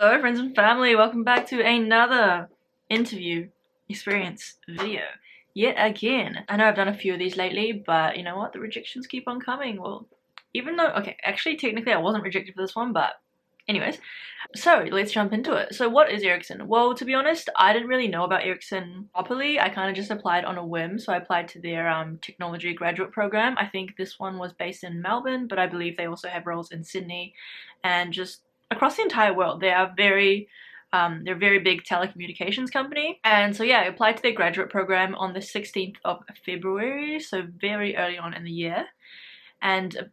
Hello friends and family, welcome back to another interview experience video yet again. I know I've done a few of these lately, but you know what, the rejections keep on coming. Well, even though, okay, actually technically I wasn't rejected for this one, but anyways, so let's jump into it. So what is Ericsson? Well, to be honest, I didn't really know about Ericsson properly. I kind of just applied on a whim. So I applied to their technology graduate program. I think this one was based in Melbourne, but I believe they also have roles in Sydney and just across the entire world. They are they're a very big telecommunications company. And so yeah, I applied to their graduate program on the 16th of February, so very early on in the year. And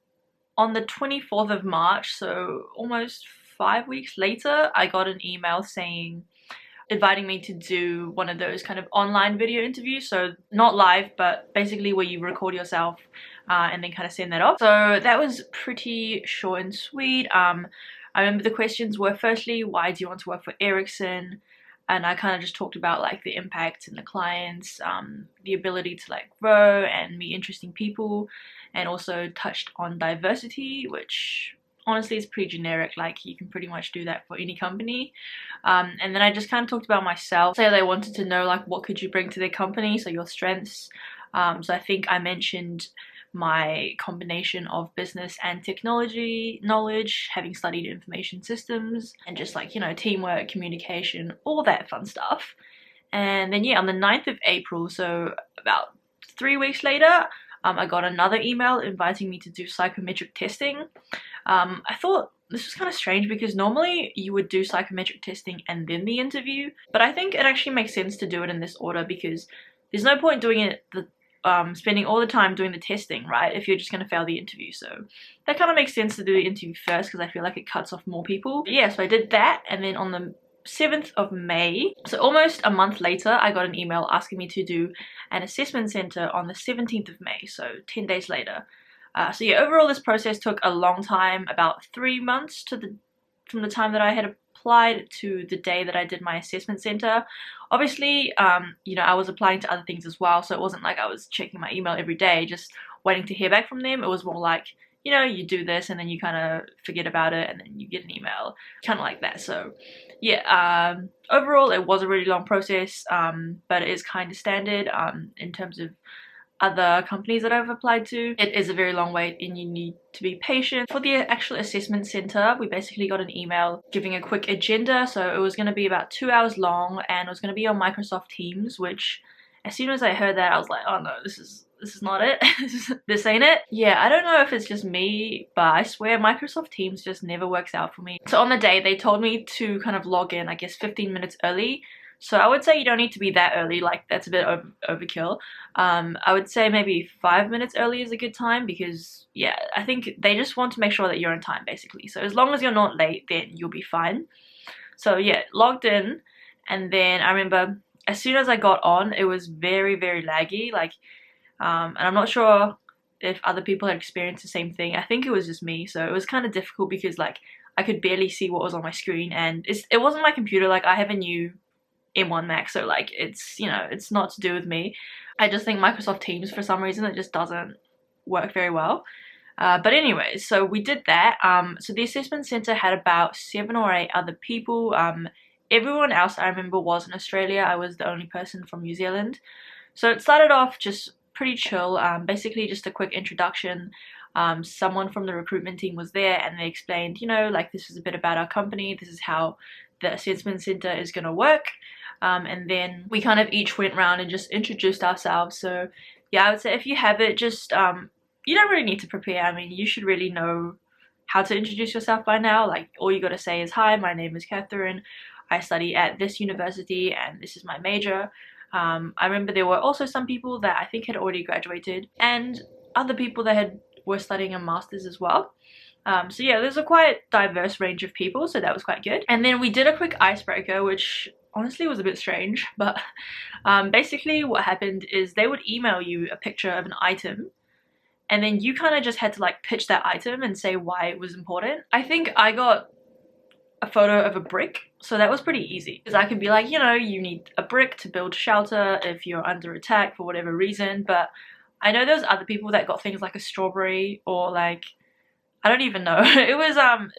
on the 24th of March, so almost 5 weeks later, I got an email inviting me to do one of those kind of online video interviews. So not live, but basically where you record yourself and then kind of send that off. So that was pretty short and sweet. I remember the questions were, firstly, why do you want to work for Ericsson? And I kind of just talked about like the impact and the clients, the ability to like grow and meet interesting people, and also touched on diversity, which honestly is pretty generic. Like you can pretty much do that for any company. And then I just kind of talked about myself. So they wanted to know like what could you bring to their company, so your strengths. So I think I mentioned my combination of business and technology knowledge, having studied information systems, and just like, you know, teamwork, communication, all that fun stuff. And then yeah, on the 9th of April, so about 3 weeks later, I got another email inviting me to do psychometric testing. I thought this was kind of strange because normally you would do psychometric testing and then the interview, but I think it actually makes sense to do it in this order because there's no point doing it spending all the time doing the testing, right, if you're just going to fail the interview. So that kind of makes sense to do the interview first because I feel like it cuts off more people. But yeah, so I did that, and then on the 7th of May, so almost a month later, I got an email asking me to do an assessment center on the 17th of May, so 10 days later. So yeah, overall this process took a long time, about 3 months from the time that I had applied to the day that I did my assessment center. Obviously, you know, I was applying to other things as well, so it wasn't like I was checking my email every day just waiting to hear back from them. It was more like, you know, you do this and then you kind of forget about it and then you get an email, kind of like that. So yeah, overall it was a really long process, but it is kind of standard in terms of other companies that I've applied to. It is a very long wait and you need to be patient. For the actual assessment center, we basically got an email giving a quick agenda. So it was going to be about 2 hours long and it was going to be on Microsoft Teams, which as soon as I heard that, I was like, oh no, this is not it. This ain't it. Yeah, I don't know if it's just me, but I swear Microsoft Teams just never works out for me. So on the day, they told me to kind of log in, I guess 15 minutes early. So I would say you don't need to be that early, like that's a bit overkill. I would say maybe 5 minutes early is a good time because yeah, I think they just want to make sure that you're on time basically. So as long as you're not late, then you'll be fine. So yeah, logged in, and then I remember as soon as I got on, it was very, very laggy, like, and I'm not sure if other people had experienced the same thing. I think it was just me, so it was kind of difficult because like I could barely see what was on my screen, and it wasn't my computer. Like I have a new M1 Max, so like it's, you know, it's not to do with me. I just think Microsoft Teams for some reason it just doesn't work very well. But anyways, so we did that. So the assessment center had about 7 or 8 other people. Everyone else I remember was in Australia. I was the only person from New Zealand. So it started off just pretty chill, basically just a quick introduction. Someone from the recruitment team was there and they explained, you know, like this is a bit about our company, this is how the assessment center is going to work. And then we kind of each went around and just introduced ourselves. So yeah, I would say if you have it, just you don't really need to prepare. I mean, you should really know how to introduce yourself by now. Like all you got to say is, hi, my name is Catherine, I study at this university and this is my major. I remember there were also some people that I think had already graduated and other people that were studying a master's as well. So yeah, there's a quite diverse range of people, so that was quite good. And then we did a quick icebreaker, which honestly was a bit strange, but basically what happened is they would email you a picture of an item and then you kind of just had to like pitch that item and say why it was important. I think I got a photo of a brick, so that was pretty easy because I could be like, you know, you need a brick to build shelter if you're under attack for whatever reason. But I know there's other people that got things like a strawberry or like, I don't even know. It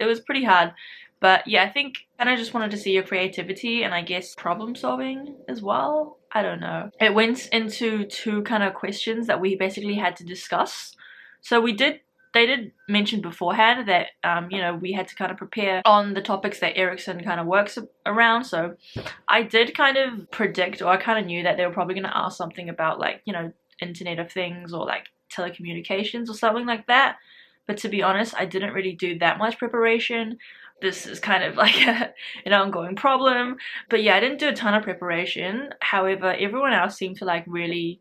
was pretty hard, But yeah, I think kind of just wanted to see your creativity and I guess problem solving as well. I don't know. It went into two kind of questions that we basically had to discuss. So they did mention beforehand that you know, we had to kind of prepare on the topics that Ericsson kind of works around. So I did kind of predict, or I kind of knew that they were probably going to ask something about like, you know, Internet of Things or like telecommunications or something like that. But to be honest, I didn't really do that much preparation. This is kind of like an ongoing problem. But yeah, I didn't do a ton of preparation. However, everyone else seemed to like really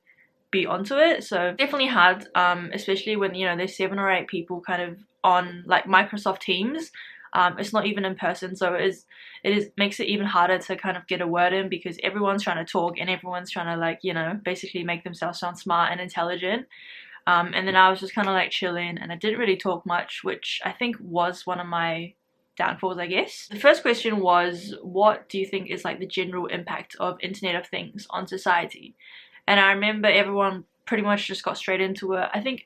be onto it. So definitely hard, especially when, you know, there's 7 or 8 people kind of on like Microsoft Teams. It's not even in person, so it makes it even harder to kind of get a word in because everyone's trying to talk and everyone's trying to like, you know, basically make themselves sound smart and intelligent. And then I was just kind of like chilling and I didn't really talk much, which I think was one of my downfalls, I guess. The first question was, what do you think is like the general impact of Internet of Things on society? And I remember everyone pretty much just got straight into it. I think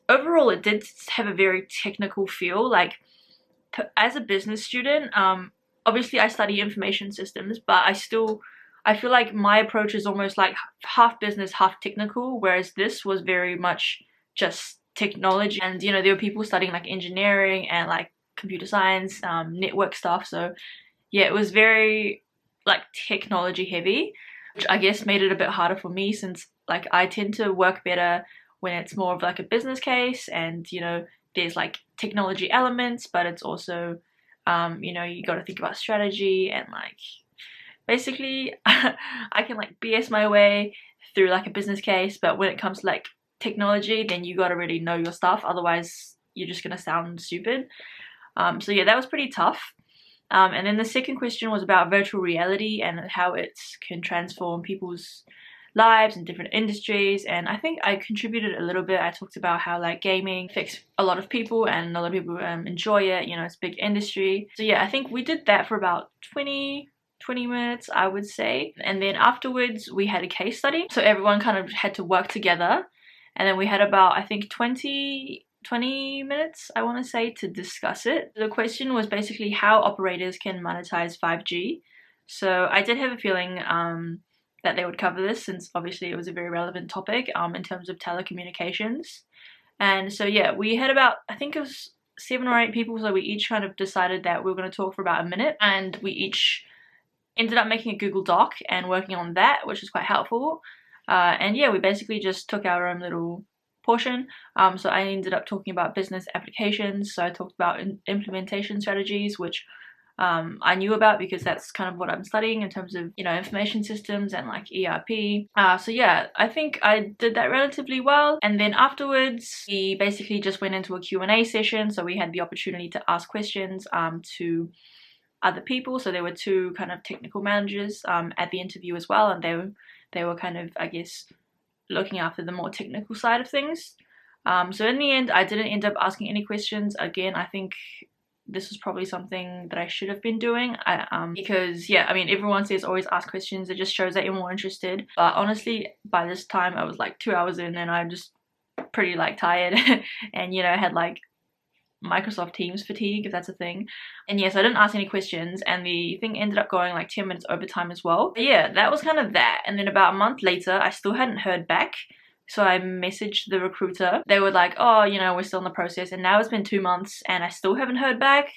overall it did have a very technical feel. Like as a business student, obviously I study information systems, but I feel like my approach is almost like half business, half technical, whereas this was very much just technology. And you know, there were people studying like engineering and like computer science, network stuff. So yeah, it was very like technology heavy, which I guess made it a bit harder for me since like I tend to work better when it's more of like a business case and, you know, there's like technology elements, but it's also, you know, you got to think about strategy and like basically I can like BS my way through like a business case, but when it comes to like technology, then you got to really know your stuff, otherwise you're just gonna sound stupid. So yeah, that was pretty tough. And then the second question was about virtual reality and how it can transform people's lives in different industries, and I think I contributed a little bit. I talked about how like gaming affects a lot of people and a lot of people enjoy it, you know, it's a big industry. So yeah, I think we did that for about 20 minutes, I would say. And then afterwards we had a case study, so everyone kind of had to work together, and then we had about I think 20 minutes, I want to say, to discuss it. The question was basically how operators can monetize 5G. So I did have a feeling that they would cover this, since obviously it was a very relevant topic in terms of telecommunications. And so yeah, we had about, I think it was 7 or 8 people, so we each kind of decided that we were going to talk for about a minute, and we each ended up making a Google Doc and working on that, which is quite helpful. And yeah, we basically just took our own little portion. So I ended up talking about business applications. So I talked about implementation strategies, which I knew about because that's kind of what I'm studying in terms of, you know, information systems and like ERP. So yeah, I think I did that relatively well. And then afterwards, we basically just went into a Q&A session. So we had the opportunity to ask questions to other people. So there were 2 kind of technical managers at the interview as well, and they were kind of, I guess, looking after the more technical side of things. So in the end, I didn't end up asking any questions. Again, I think this was probably something that I should have been doing, because yeah, I mean, everyone says always ask questions, it just shows that you're more interested. But honestly, by this time I was like 2 hours in and I'm just pretty like tired and, you know, had like Microsoft Teams fatigue, if that's a thing. And yes, I didn't ask any questions, and the thing ended up going like 10 minutes overtime as well. But yeah, that was kind of that. And then about a month later, I still hadn't heard back, so I messaged the recruiter. They were like, oh, you know, we're still in the process, and now it's been 2 months and I still haven't heard back,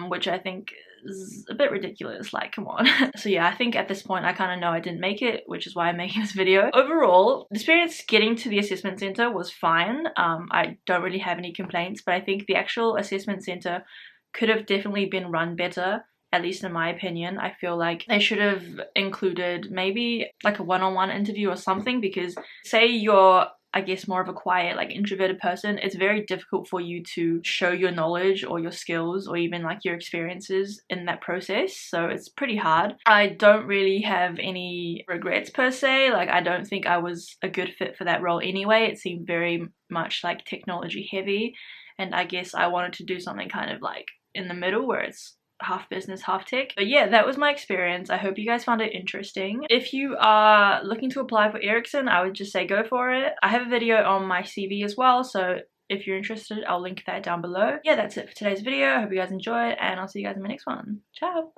which I think is a bit ridiculous, like, come on. So yeah, I think at this point I kind of know I didn't make it, which is why I'm making this video. Overall, the experience getting to the assessment center was fine. I don't really have any complaints, but I think the actual assessment center could have definitely been run better, at least in my opinion. I feel like they should have included maybe like a one-on-one interview or something, because say you're, I guess, more of a quiet, like introverted person, it's very difficult for you to show your knowledge or your skills or even like your experiences in that process. So it's pretty hard. I don't really have any regrets per se. Like, I don't think I was a good fit for that role anyway. It seemed very much like technology heavy, and I guess I wanted to do something kind of like in the middle where it's half business, half tech. But yeah, that was my experience. I hope you guys found it interesting. If you are looking to apply for Ericsson, I would just say go for it. I have a video on my CV as well, so if you're interested. I'll link that down below. Yeah, that's it for today's video. I hope you guys enjoyed, and I'll see you guys in my next one. Ciao!